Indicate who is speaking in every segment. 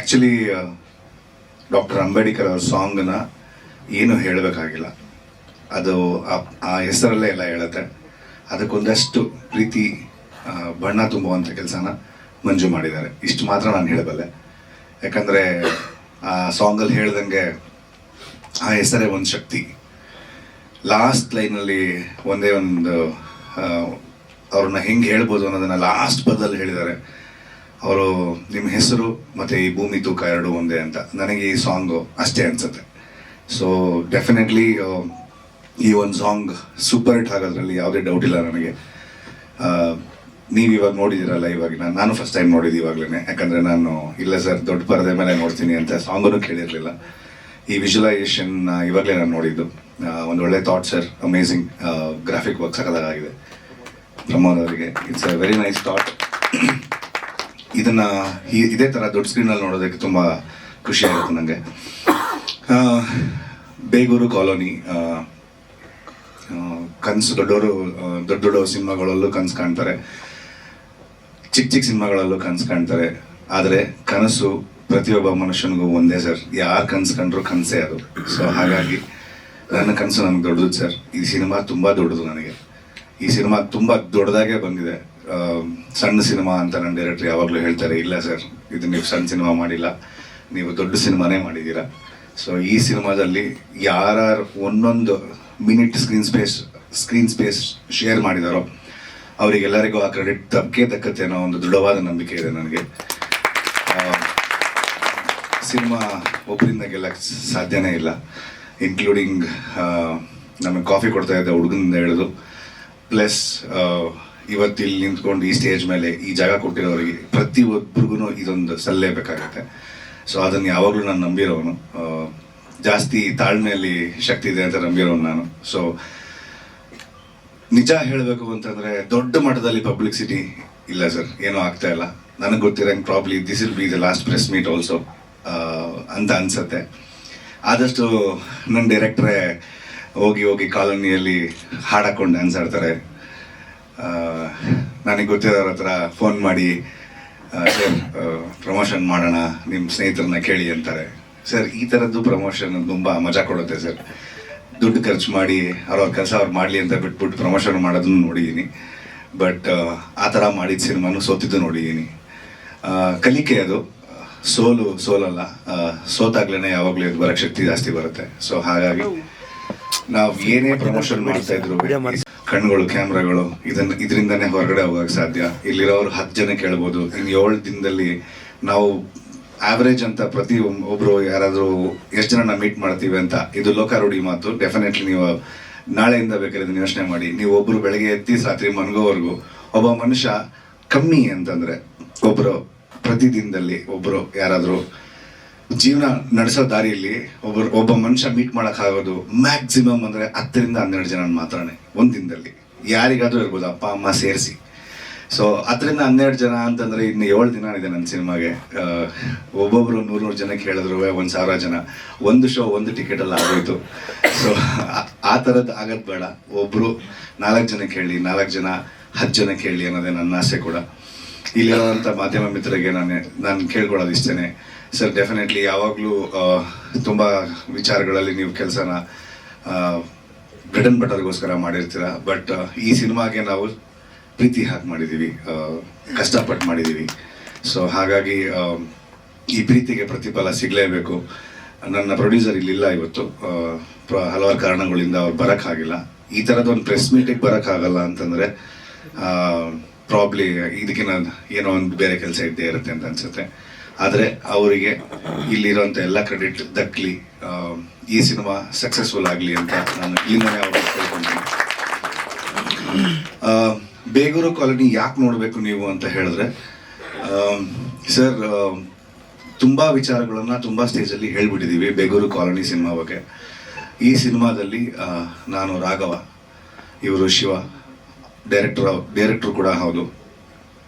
Speaker 1: Actually doctor Ambedkar ಅವ್ರ ಸಾಂಗ್ನ ಏನು ಹೇಳಬೇಕಾಗಿಲ್ಲ, ಅದು ಆ ಹೆಸರಲ್ಲೇ ಎಲ್ಲ ಹೇಳುತ್ತೆ. ಅದಕ್ಕೊಂದಷ್ಟು ಪ್ರೀತಿ ಬಣ್ಣ ತುಂಬುವಂಥ ಕೆಲಸನ ಮಂಜು ಮಾಡಿದ್ದಾರೆ. ಇಷ್ಟು ಮಾತ್ರ ನಾನು ಹೇಳಬಲ್ಲೆ. ಯಾಕಂದರೆ ಆ ಸಾಂಗಲ್ಲಿ ಹೇಳ್ದಂಗೆ ಆ ಹೆಸರೇ ಒಂದು ಶಕ್ತಿ. ಲಾಸ್ಟ್ ಲೈನಲ್ಲಿ ಒಂದೇ ಒಂದು ಅವ್ರನ್ನ ಹೆಂಗೆ ಹೇಳ್ಬೋದು ಅನ್ನೋದನ್ನು ಲಾಸ್ಟ್ ಪದದಲ್ಲಿ ಹೇಳಿದ್ದಾರೆ. ಅವರು ನಿಮ್ಮ ಹೆಸರು ಮತ್ತು ಈ ಭೂಮಿ ತೂಕ ಎರಡು ಒಂದೇ ಅಂತ. ನನಗೆ ಈ ಸಾಂಗು ಅಷ್ಟೇ ಅನಿಸುತ್ತೆ. ಸೊ ಡೆಫಿನೆಟ್ಲಿ ಈ ಒಂದು ಸಾಂಗ್ ಸೂಪರ್ ಹಿಟ್ ಆಗೋದ್ರಲ್ಲಿ ಯಾವುದೇ ಡೌಟ್ ಇಲ್ಲ ನನಗೆ. ನೀವು ಇವಾಗ ನೋಡಿದ್ದೀರಲ್ಲ, ಇವಾಗ ನಾನು ಫಸ್ಟ್ ಟೈಮ್ ನೋಡಿದ್ದು ಇವಾಗಲೇ. ಯಾಕಂದರೆ ನಾನು ಇಲ್ಲ ಸರ್ ದೊಡ್ಡ ಪರದೆ ಮೇಲೆ ನೋಡ್ತೀನಿ ಅಂತ ಸಾಂಗನ್ನು ಕೇಳಿರಲಿಲ್ಲ. ಈ ವಿಜುವಲೈಸೇಷನ್ ಇವಾಗಲೇ ನಾನು ನೋಡಿದ್ದು. ಒಂದು ಒಳ್ಳೆ thought sir, amazing graphic work ಸಕಲಾಗಿದೆ ಪ್ರಮೋದ್ ಅವರಿಗೆ. It's a very nice thought. ಇದನ್ನು ಇದೇ ಥರ ದೊಡ್ಡ ಸ್ಕ್ರೀನಲ್ಲಿ ನೋಡೋದಕ್ಕೆ ತುಂಬ ಖುಷಿ ಆಗುತ್ತೆ ನನಗೆ. ಬೇಗೂರು ಕಾಲೋನಿ ಕನಸು ದೊಡ್ಡ ಸಿನಿಮಾಗಳಲ್ಲೂ ಕನಸು ಕಾಣ್ತಾರೆ, ಚಿಕ್ಕ ಚಿಕ್ಕ ಸಿನಿಮಾಗಳಲ್ಲೂ ಕನಸು ಕಾಣ್ತಾರೆ. ಆದರೆ ಕನಸು ಪ್ರತಿಯೊಬ್ಬ ಮನುಷ್ಯನಿಗೂ ಒಂದೇ ಸರ್. ಯಾರು ಕನಸು ಕಂಡ್ರು ಕನಸೇ ಅದು. ಸೊ ಹಾಗಾಗಿ ನನ್ನ ಕನಸು ನನಗೆ ದೊಡ್ಡದು ಸರ್. ಈ ಸಿನಿಮಾ ತುಂಬ ದೊಡ್ಡದು ನನಗೆ. ಈ ಸಿನಿಮಾ ತುಂಬ ದೊಡ್ಡದಾಗೇ ಬಂದಿದೆ. ಸಣ್ಣ ಸಿನಿಮಾ ಅಂತ ನನ್ನ ಡೈರೆಕ್ಟರ್ ಯಾವಾಗಲೂ ಹೇಳ್ತಾರೆ, ಇಲ್ಲ ಸರ್ ಇದು ನೀವು ಸಣ್ಣ ಸಿನಿಮಾ ಮಾಡಿಲ್ಲ, ನೀವು ದೊಡ್ಡ ಸಿನಿಮಾನೇ ಮಾಡಿದ್ದೀರಾ. ಸೊ ಈ ಸಿನಿಮಾದಲ್ಲಿ ಯಾರು ಒಂದೊಂದು ಮಿನಿಟ್ ಸ್ಕ್ರೀನ್ ಸ್ಪೇಸ್ ಶೇರ್ ಮಾಡಿದಾರೋ ಅವರಿಗೆಲ್ಲರಿಗೂ ಆ ಕ್ರೆಡಿಟ್ ತಕ್ಕತ್ತೆ ಅನ್ನೋ ಒಂದು ದೃಢವಾದ ನಂಬಿಕೆ ಇದೆ ನನಗೆ. ಸಿನಿಮಾ ಒಬ್ಬರಿಂದ ಗೆಲ್ಲಕ್ಕೆ ಸಾಧ್ಯನೇ ಇಲ್ಲ, ಇನ್ಕ್ಲೂಡಿಂಗ್ ನಮಗೆ ಕಾಫಿ ಕೊಡ್ತಾ ಇದ್ದ ಹುಡುಗನಿಂದ ಹಿಡಿದು ಪ್ಲಸ್ ಇವತ್ತು ಇಲ್ಲಿ ನಿಂತ್ಕೊಂಡು ಈ ಸ್ಟೇಜ್ ಮೇಲೆ ಈ ಜಾಗ ಕೊಟ್ಟಿರೋರಿಗೆ ಪ್ರತಿಯೊಬ್ಬರಿಗೂ ಇದೊಂದು ಸಲ್ಲೇಬೇಕಾಗತ್ತೆ. ಸೊ ಅದನ್ನು ಯಾವಾಗಲೂ ನಾನು ನಂಬಿರೋನು. ಜಾಸ್ತಿ ತಾಳ್ಮೆಯಲ್ಲಿ ಶಕ್ತಿ ಇದೆ ಅಂತ ನಂಬಿರೋನು ನಾನು. ಸೊ ನಿಜ ಹೇಳಬೇಕು ಅಂತಂದರೆ ದೊಡ್ಡ ಮಟ್ಟದಲ್ಲಿ ಪಬ್ಲಿಸಿಟಿ ಇಲ್ಲ ಸರ್, ಏನೂ ಆಗ್ತಾ ಇಲ್ಲ. ನನಗೆ ಗೊತ್ತಿರಂಗೆ probably this will be the last press meet also ಅಂತ ಅನಿಸುತ್ತೆ. ಆದಷ್ಟು ನನ್ನ ಡೈರೆಕ್ಟ್ರೇ ಹೋಗಿ ಕಾಲೋನಿಯಲ್ಲಿ ಹಾಡಾಕೊಂಡು ಡ್ಯಾನ್ಸ್ ಆಡ್ತಾರೆ. ನನಗೆ ಗೊತ್ತಿರೋರ ಹತ್ರ ಫೋನ್ ಮಾಡಿ ಸರ್ ಪ್ರಮೋಷನ್ ಮಾಡೋಣ, ನಿಮ್ಮ ಸ್ನೇಹಿತರನ್ನ ಕೇಳಿ ಅಂತಾರೆ. ಸರ್ ಈ ಥರದ್ದು ಪ್ರಮೋಷನ್ ತುಂಬ ಮಜಾ ಕೊಡುತ್ತೆ ಸರ್. ದುಡ್ಡು ಖರ್ಚು ಮಾಡಿ ಅವ್ರ ಕೆಲಸ ಅವ್ರು ಮಾಡಲಿ ಅಂತ ಬಿಟ್ಬಿಟ್ಟು ಪ್ರಮೋಷನ್ ಮಾಡೋದನ್ನು ನೋಡಿದ್ದೀನಿ. ಬಟ್ ಆ ಥರ ಮಾಡಿದ ಸಿನಿಮಾನು ಸೋತಿದ್ದು ನೋಡಿದ್ದೀನಿ. ಕಲಿಕೆ ಅದು, ಸೋಲಲ್ಲ. ಸೋತಾಗ್ಲೇ ಯಾವಾಗಲೂ ಬರೋಕ್ಕೆ ಶಕ್ತಿ ಜಾಸ್ತಿ ಬರುತ್ತೆ. ಸೊ ಹಾಗಾಗಿ ನಾವು ಏನೇ ಪ್ರಮೋಷನ್ ಮಾಡ್ತಾ ಇದ್ರು ಕಣ್ಗಳು, ಕ್ಯಾಮ್ರಾಗಳು ಇದರಿಂದನೇ ಹೊರಗಡೆ ಹೋಗಕ್ಕೆ ಸಾಧ್ಯ. ಇಲ್ಲಿರೋರು 10 ಜನ ಕೇಳ್ಬೋದು. ಇನ್ನು 7 ದಿನದಲ್ಲಿ ನಾವು ಆವ್ರೇಜ್ ಅಂತ ಪ್ರತಿ ಒಬ್ಬರು ಯಾರಾದರೂ ಎಷ್ಟು ಜನ ಮೀಟ್ ಮಾಡ್ತೀವಿ ಅಂತ, ಇದು ಲೋಕಾರೂಢಿ ಮಾತು. ಡೆಫಿನೆಟ್ಲಿ ನೀವು ನಾಳೆಯಿಂದ ಬೇಕಾದ್ರೆ ಇದನ್ನು ಯೋಚನೆ ಮಾಡಿ. ನೀವು ಒಬ್ಬರು ಬೆಳಗ್ಗೆ ಎತ್ತಿ ರಾತ್ರಿ ಮನಗೋವರೆಗೂ ಒಬ್ಬ ಮನುಷ್ಯ ಕಮ್ಮಿ ಅಂತಂದರೆ ಪ್ರತಿದಿನದಲ್ಲಿ ಒಬ್ಬರು ಯಾರಾದರೂ ಜೀವನ ನಡೆಸೋ ದಾರಿಯಲ್ಲಿ ಒಬ್ಬ ಮನುಷ್ಯ ಮೀಟ್ ಮಾಡೋಕ್ಕಾಗೋದು ಮ್ಯಾಕ್ಸಿಮಮ್ ಅಂದರೆ 10 ರಿಂದ 12 ಜನ ಮಾತ್ರನೇ ಒಂದು ದಿನದಲ್ಲಿ. ಯಾರಿಗಾದರೂ ಇರ್ಬೋದು, ಅಪ್ಪ ಅಮ್ಮ ಸೇರಿಸಿ. ಸೊ 10 ರಿಂದ 12 ಜನ ಅಂತಂದರೆ ಇನ್ನು 7 ದಿನ ಇದೆ ನನ್ನ ಸಿನಿಮಾಗೆ. ಒಬ್ಬೊಬ್ಬರು 100 ಜನಕ್ಕೆ ಹೇಳಿದ್ರು 1,000 ಜನ. ಒಂದು ಶೋ 1 ಟಿಕೆಟಲ್ಲಿ ಆಗೋಯ್ತು. ಸೊ ಆ ಥರದ್ದು ಆಗೋದು ಬೇಡ. ಒಬ್ಬರು 4 ಜನಕ್ಕೆ ಹೇಳಿ, 4 ಜನ 10 ಜನಕ್ಕೆ ಹೇಳಿ ಅನ್ನೋದೇ ನನ್ನ ಆಸೆ ಕೂಡ. ಇಲ್ಲಿರೋಂಥ ಮಾಧ್ಯಮ ಮಿತ್ರರಿಗೆ ನಾನು ಕೇಳ್ಕೊಳ್ಳೋದು ಇಷ್ಟೇ ಸರ್. ಡೆಫಿನೆಟ್ಲಿ ಯಾವಾಗಲೂ ತುಂಬ ವಿಚಾರಗಳಲ್ಲಿ ನೀವು ಕೆಲಸನ ಬ್ರೆಡ್ ಆ್ಯಂಡ್ ಬಟರ್ಗೋಸ್ಕರ ಮಾಡಿರ್ತೀರ. ಬಟ್ ಈ ಸಿನಿಮಾಗೆ ನಾವು ಪ್ರೀತಿ ಹಾಕಿ ಮಾಡಿದ್ದೀವಿ, ಕಷ್ಟಪಟ್ಟು ಮಾಡಿದ್ದೀವಿ. ಸೊ ಹಾಗಾಗಿ ಈ ಪ್ರೀತಿಗೆ ಪ್ರತಿಫಲ ಸಿಗಲೇಬೇಕು. ನನ್ನ ಪ್ರೊಡ್ಯೂಸರ್ ಇಲ್ಲಿಲ್ಲ ಇವತ್ತು, ಹಲವಾರು ಕಾರಣಗಳಿಂದ ಅವ್ರು ಬರೋಕ್ಕಾಗಿಲ್ಲ. ಈ ಥರದೊಂದು ಪ್ರೆಸ್ ಮೀಟಿಗೆ ಬರೋಕ್ಕಾಗಲ್ಲ ಅಂತಂದರೆ ಪ್ರಾಬ್ಲಿ ಇದಕ್ಕಿಂತ ಏನೋ ಒಂದು ಬೇರೆ ಕೆಲಸ ಇದ್ದೇ ಇರುತ್ತೆ ಅಂತ ಅನಿಸುತ್ತೆ. ಆದರೆ ಅವರಿಗೆ ಇಲ್ಲಿರೋಂಥ ಎಲ್ಲ ಕ್ರೆಡಿಟ್ ದಕ್ಕಲಿ, ಈ ಸಿನಿಮಾ ಸಕ್ಸಸ್ಫುಲ್ ಆಗಲಿ ಅಂತ ನಾನು ಇಲ್ಲಿಂದನೇ ಅವ್ರಿಗೆ ಕೇಳ್ಕೊಳ್ತೀನಿ. ಬೇಗೂರು ಕಾಲೋನಿ ಯಾಕೆ ನೋಡಬೇಕು ನೀವು ಅಂತ ಹೇಳಿದ್ರೆ, ಸರ್ ತುಂಬ ವಿಚಾರಗಳನ್ನು ತುಂಬ ಸ್ಟೇಜಲ್ಲಿ ಹೇಳ್ಬಿಟ್ಟಿದ್ದೀವಿ ಬೇಗೂರು ಕಾಲೋನಿ ಸಿನಿಮಾ ಬಗ್ಗೆ. ಈ ಸಿನಿಮಾದಲ್ಲಿ ನಾನು ರಾಘವ, ಇವರು ಶಿವ, ಡೈರೆಕ್ಟ್ರು ಕೂಡ ಹೌದು.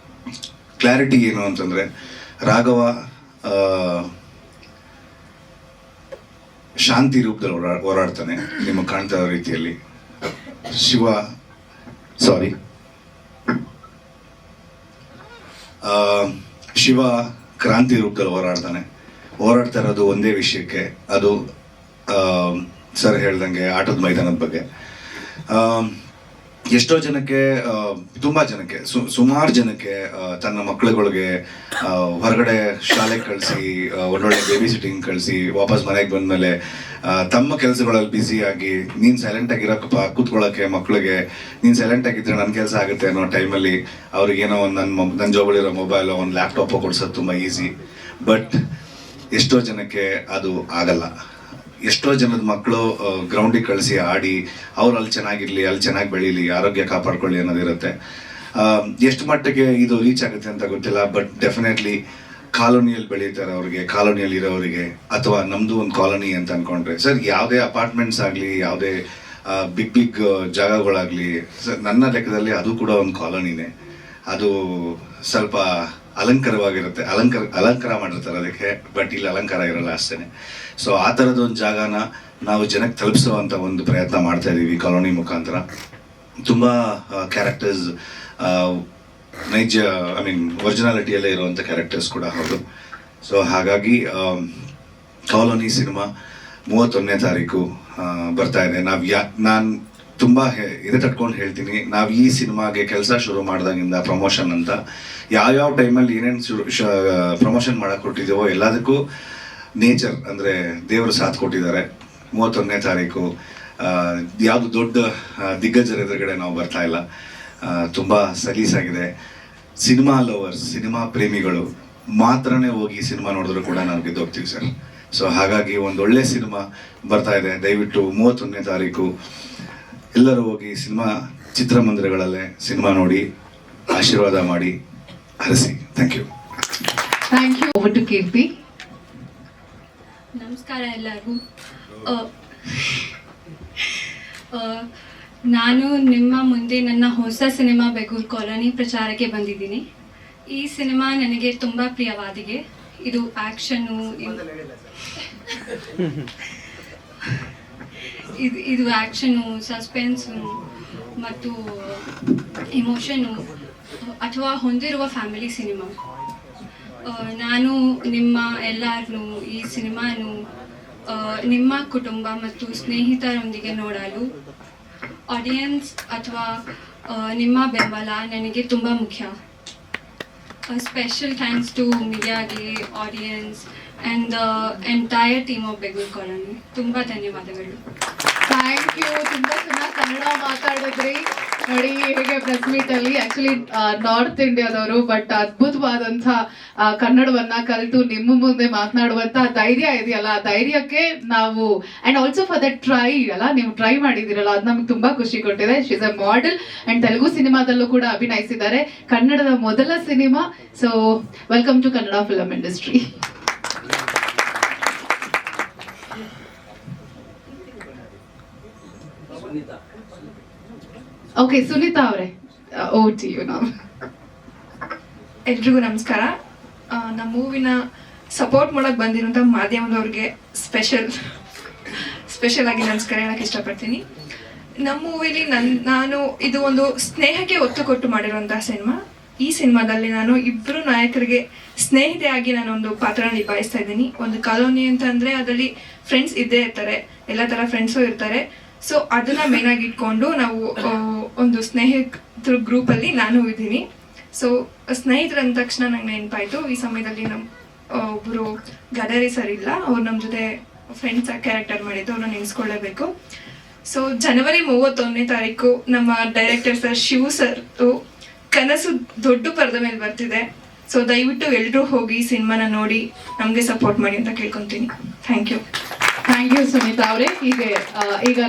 Speaker 1: ಕ್ಲಾರಿಟಿ ಏನು ಅಂತಂದರೆ, ರಾಘವ ಶಾಂತಿ ರೂಪದಲ್ಲಿ ಹೋರಾಡ್ತಾನೆ ನಿಮಗೆ ಕಾಣ್ತಾ ಇರೋ ರೀತಿಯಲ್ಲಿ. ಶಿವ ಕ್ರಾಂತಿ ರೂಪದಲ್ಲಿ ಹೋರಾಡ್ತಾನೆ. ಹೋರಾಡ್ತಾ ಇರೋದು ಒಂದೇ ವಿಷಯಕ್ಕೆ, ಅದು ಸರ್ ಹೇಳ್ದಂಗೆ ಆಟದ ಮೈದಾನದ ಬಗ್ಗೆ. ಎಷ್ಟೋ ಜನಕ್ಕೆ, ತುಂಬ ಜನಕ್ಕೆ, ಸುಮಾರು ಜನಕ್ಕೆ ತನ್ನ ಮಕ್ಕಳುಗಳಿಗೆ ಹೊರಗಡೆ ಶಾಲೆಗೆ ಕಳಿಸಿ, ಒಳ್ಳೊಳ್ಳೆ ಬೇಬಿ ಸಿಟ್ಟಿಂಗ್ ಕಳಿಸಿ, ವಾಪಸ್ ಮನೆಗೆ ಬಂದಮೇಲೆ ತಮ್ಮ ಕೆಲಸಗಳಲ್ಲಿ ಬ್ಯುಸಿಯಾಗಿ, ನೀನು ಸೈಲೆಂಟಾಗಿರೋಕ್ಕಪ್ಪ ಕೂತ್ಕೊಳ್ಳೋಕ್ಕೆ ಮಕ್ಕಳಿಗೆ, ನೀನು ಸೈಲೆಂಟಾಗಿದ್ದರೆ ನನ್ನ ಕೆಲಸ ಆಗುತ್ತೆ ಅನ್ನೋ ಟೈಮಲ್ಲಿ ಅವ್ರಿಗೇನೋ ಒಂದು ನನ್ನ ಜೋಬಲ್ಲಿರೋ ಮೊಬೈಲು, ಒಂದು ಲ್ಯಾಪ್ಟಾಪು ಕೊಡ್ಸೋದು ತುಂಬ ಈಸಿ. ಬಟ್ ಎಷ್ಟೋ ಜನಕ್ಕೆ ಅದು ಆಗಲ್ಲ. ಎಷ್ಟೋ ಜನದ ಮಕ್ಕಳು ಗ್ರೌಂಡಿಗೆ ಕಳಿಸಿ ಆಡಿ ಅವ್ರು ಅಲ್ಲಿ ಚೆನ್ನಾಗಿರಲಿ, ಅಲ್ಲಿ ಚೆನ್ನಾಗಿ ಬೆಳೀಲಿ, ಆರೋಗ್ಯ ಕಾಪಾಡ್ಕೊಳ್ಳಿ ಅನ್ನೋದಿರುತ್ತೆ. ಎಷ್ಟು ಮಟ್ಟಿಗೆ ಇದು ರೀಚ್ ಆಗುತ್ತೆ ಅಂತ ಗೊತ್ತಿಲ್ಲ. ಬಟ್ ಡೆಫಿನೆಟ್ಲಿ ಕಾಲೋನಿಯಲ್ಲಿ ಬೆಳೀತಾರೆ ಅವ್ರಿಗೆ, ಕಾಲೋನಿಯಲ್ಲಿ ಇರೋರಿಗೆ, ಅಥವಾ ನಮ್ಮದು ಒಂದು ಕಾಲೋನಿ ಅಂತ ಅಂದ್ಕೊಂಡ್ರೆ ಸರ್, ಯಾವುದೇ ಅಪಾರ್ಟ್ಮೆಂಟ್ಸ್ ಆಗಲಿ, ಯಾವುದೇ ಬಿಗ್ ಜಾಗಗಳಾಗಲಿ ಸರ್, ನನ್ನ ಲೆಕ್ಕದಲ್ಲಿ ಅದು ಕೂಡ ಒಂದು ಕಾಲೋನಿನೇ. ಅದು ಸ್ವಲ್ಪ ಅಲಂಕಾರವಾಗಿರುತ್ತೆ, ಅಲಂಕಾರ ಮಾಡಿರ್ತಾರೆ ಅದಕ್ಕೆ, ಬಟ್ ಇಲ್ಲಿ ಅಲಂಕಾರ ಇರಲ್ಲ ಅಷ್ಟೇ. ಸೊ ಆ ಥರದ ಒಂದು ಜಾಗನ ನಾವು ಜನಕ್ಕೆ ತಲುಪಿಸುವಂಥ ಒಂದು ಪ್ರಯತ್ನ ಮಾಡ್ತಾ ಇದ್ದೀವಿ ಕಾಲೋನಿ ಮುಖಾಂತರ. ತುಂಬ ಕ್ಯಾರೆಕ್ಟರ್ಸ್ ನೈಜ, ಐ ಮೀನ್ ಒರಿಜಿನಾಲಿಟಿಯಲ್ಲೇ ಇರುವಂಥ ಕ್ಯಾರೆಕ್ಟರ್ಸ್ ಕೂಡ ಹೌದು. ಸೊ ಹಾಗಾಗಿ ಕಾಲೋನಿ ಸಿನಿಮಾ 31ನೇ ತಾರೀಕು ಬರ್ತಾ ಇದೆ. ನಾನು ತುಂಬ ಇದು ತಟ್ಕೊಂಡು ಹೇಳ್ತೀನಿ, ನಾವು ಈ ಸಿನಿಮಾಗೆ ಕೆಲಸ ಶುರು ಮಾಡಿದಾಗಿಂದ ಪ್ರಮೋಷನ್ ಅಂತ ಯಾವ್ಯಾವ ಟೈಮಲ್ಲಿ ಏನೇನು ಪ್ರಮೋಷನ್ ಮಾಡಕ್ಕೆ ಕೊಟ್ಟಿದ್ದೀವೋ ಎಲ್ಲದಕ್ಕೂ ನೇಚರ್ ಅಂದರೆ ದೇವರು ಸಾಥ್ ಕೊಟ್ಟಿದ್ದಾರೆ. 31ನೇ ತಾರೀಕು ಯಾವುದು ದೊಡ್ಡ ದಿಗ್ಗಜರ ಎದುರುಗಡೆ ನಾವು ಬರ್ತಾ ಇಲ್ಲ, ತುಂಬ ಸಲೀಸಾಗಿದೆ. ಸಿನಿಮಾ ಲವರ್ಸ್, ಸಿನಿಮಾ ಪ್ರೇಮಿಗಳು ಮಾತ್ರನೇ ಹೋಗಿ ಸಿನಿಮಾ ನೋಡಿದ್ರು ಕೂಡ ನಾವು ಗೆದ್ದೋಗ್ತೀವಿ ಸರ್. ಸೊ ಹಾಗಾಗಿ ಒಂದು ಒಳ್ಳೆ ಸಿನಿಮಾ ಬರ್ತಾ ಇದೆ. ದಯವಿಟ್ಟು 31ನೇ ತಾರೀಕು ಎಲ್ಲರೂ ಹೋಗಿ ಚಿತ್ರಮಂದಿರಗಳಲ್ಲೇ ಸಿನಿಮಾ ನೋಡಿ ಆಶೀರ್ವಾದ ಮಾಡಿ ಹರಿಸಿ. Thank you.
Speaker 2: Over to Keerthi.
Speaker 3: ನಮಸ್ಕಾರ ಎಲ್ಲರಿಗೂ. ನಾನು ನಿಮ್ಮ ಮುಂದೆ ನನ್ನ ಹೊಸ ಸಿನಿಮಾ ಬೆಂಗಳೂರು ಕಾಲೋನಿ ಪ್ರಚಾರಕ್ಕೆ ಬಂದಿದ್ದೀನಿ. ಈ ಸಿನಿಮಾ ನನಗೆ ತುಂಬ ಪ್ರಿಯವಾಗಿದೆ. ಇದು ಆ್ಯಕ್ಷನ್ನು, ಇದು ಆ್ಯಕ್ಷನು, ಸಸ್ಪೆನ್ಸು ಮತ್ತು ಇಮೋಷನು ಅಥವಾ ಹೊಂದಿರುವ ಫ್ಯಾಮಿಲಿ ಸಿನಿಮಾ. ನಾನು ನಿಮ್ಮ ಎಲ್ಲರನ್ನೂ ಈ ಸಿನಿಮಾನು ನಿಮ್ಮ ಕುಟುಂಬ ಮತ್ತು ಸ್ನೇಹಿತರೊಂದಿಗೆ ನೋಡಲು, ಆಡಿಯನ್ಸ್ ಅಥವಾ ನಿಮ್ಮ ಬೆಂಬಲ ನನಗೆ ತುಂಬ ಮುಖ್ಯ. ಸ್ಪೆಷಲ್ ಥ್ಯಾಂಕ್ಸ್ ಟು ಮೀಡಿಯಾಗೆ, audience and the entire team of Bengaluru colony. ತುಂಬ ಧನ್ಯವಾದಗಳು.
Speaker 2: Thank you. ತುಂಬ ಚೆನ್ನಾಗಿ ಕನ್ನಡ ಮಾತಾಡಿದ್ರಿ. ನೋಡಿ ಹೇಗೆ ಪ್ರೆಸ್ ಮೀಟ್ ಅಲ್ಲಿ ಆಕ್ಚುಲಿ ನಾರ್ತ್ ಇಂಡಿಯಾದವರು, ಬಟ್ ಅದ್ಭುತವಾದಂಥ ಕನ್ನಡವನ್ನ ಕಲಿತು ನಿಮ್ಮ ಮುಂದೆ ಮಾತನಾಡುವಂತ ಧೈರ್ಯ ಇದೆಯಲ್ಲ, ಆ ಧೈರ್ಯಕ್ಕೆ ನಾವು and also for that try ಅಲ್ಲ, ನೀವು ಟ್ರೈ ಮಾಡಿದಿರಲ್ಲ, ಅದು ನಮ್ಗೆ ತುಂಬಾ ಖುಷಿ ಕೊಟ್ಟಿದೆ. She is a model and Telugu ಸಿನಿಮಾದಲ್ಲೂ ಕೂಡ ಅಭಿನಯಿಸಿದ್ದಾರೆ. ಕನ್ನಡದ ಮೊದಲ ಸಿನಿಮಾ. So welcome to Kannada film industry. Okay, Sunita ಅವರೇ, ಓವರ್ ಟು ಯು ನೌ.
Speaker 4: ಎಲ್ರಿಗೂ ನಮಸ್ಕಾರ. ನಮ್ಮ ಮೂವಿನ ಸಪೋರ್ಟ್ ಮಾಡಕ್ಕೆ ಬಂದಿರುವಂಥ ಮಾಧ್ಯಮದವ್ರಿಗೆ ಸ್ಪೆಷಲ್ ಆಗಿ ನಮಸ್ಕಾರ ಹೇಳಕ್ಕೆ ಇಷ್ಟಪಡ್ತೀನಿ. ನಮ್ಮ ಮೂವಿಲಿ ನಾನು ಇದು ಒಂದು ಸ್ನೇಹಕ್ಕೆ ಒತ್ತು ಕೊಟ್ಟು ಮಾಡಿರುವಂತಹ ಸಿನಿಮಾ. ಈ ಸಿನಿಮಾದಲ್ಲಿ ನಾನು ಇಬ್ಬರು ನಾಯಕರಿಗೆ ಸ್ನೇಹಿತೆಯಾಗಿ ನಾನು ಒಂದು ಪಾತ್ರ ನಿಭಾಯಿಸ್ತಾ ಇದ್ದೀನಿ. ಒಂದು ಕಾಲೋನಿ ಅಂತ ಅಂದರೆ ಅದರಲ್ಲಿ ಫ್ರೆಂಡ್ಸ್ ಇದ್ದೇ ಇರ್ತಾರೆ, ಎಲ್ಲ ಥರ ಫ್ರೆಂಡ್ಸು ಇರ್ತಾರೆ. ಸೊ ಅದನ್ನ ಮೇನ್ ಆಗಿ ಇಟ್ಕೊಂಡು ನಾವು ಒಂದು ಸ್ನೇಹಿತರ ಗ್ರೂಪಲ್ಲಿ ನಾನು ಇದ್ದೀನಿ. ಸೊ ಸ್ನೇಹಿತರು ಅಂದ ತಕ್ಷಣ ನಂಗೆ ನೆನಪಾಯಿತು, ಈ ಸಮಯದಲ್ಲಿ ನಮ್ಮ ಒಬ್ಬರು ಗದರಿ ಸರ್ ಇಲ್ಲ, ಅವ್ರು ನಮ್ಮ ಜೊತೆ ಫ್ರೆಂಡ್ಸ್ ಕ್ಯಾರೆಕ್ಟರ್ ಮಾಡಿದ್ದು, ಅವ್ರನ್ನ ನೆನೆಸ್ಕೊಳ್ಳೇಬೇಕು. ಸೊ ಜನವರಿ 31ನೇ ತಾರೀಕು ನಮ್ಮ ಡೈರೆಕ್ಟರ್ ಸರ್ ಶಿವು ಸರ್ ಕನಸು ದೊಡ್ಡ ಪರದ ಮೇಲೆ ಬರ್ತಿದೆ. ಸೊ ದಯವಿಟ್ಟು ಎಲ್ಲರೂ ಹೋಗಿ ಸಿನಿಮಾನ ನೋಡಿ ನಮಗೆ ಸಪೋರ್ಟ್ ಮಾಡಿ ಅಂತ ಕೇಳ್ಕೊತೀನಿ. Thank you.
Speaker 2: Thank you Sunita ಅವರೇ. ಈಗ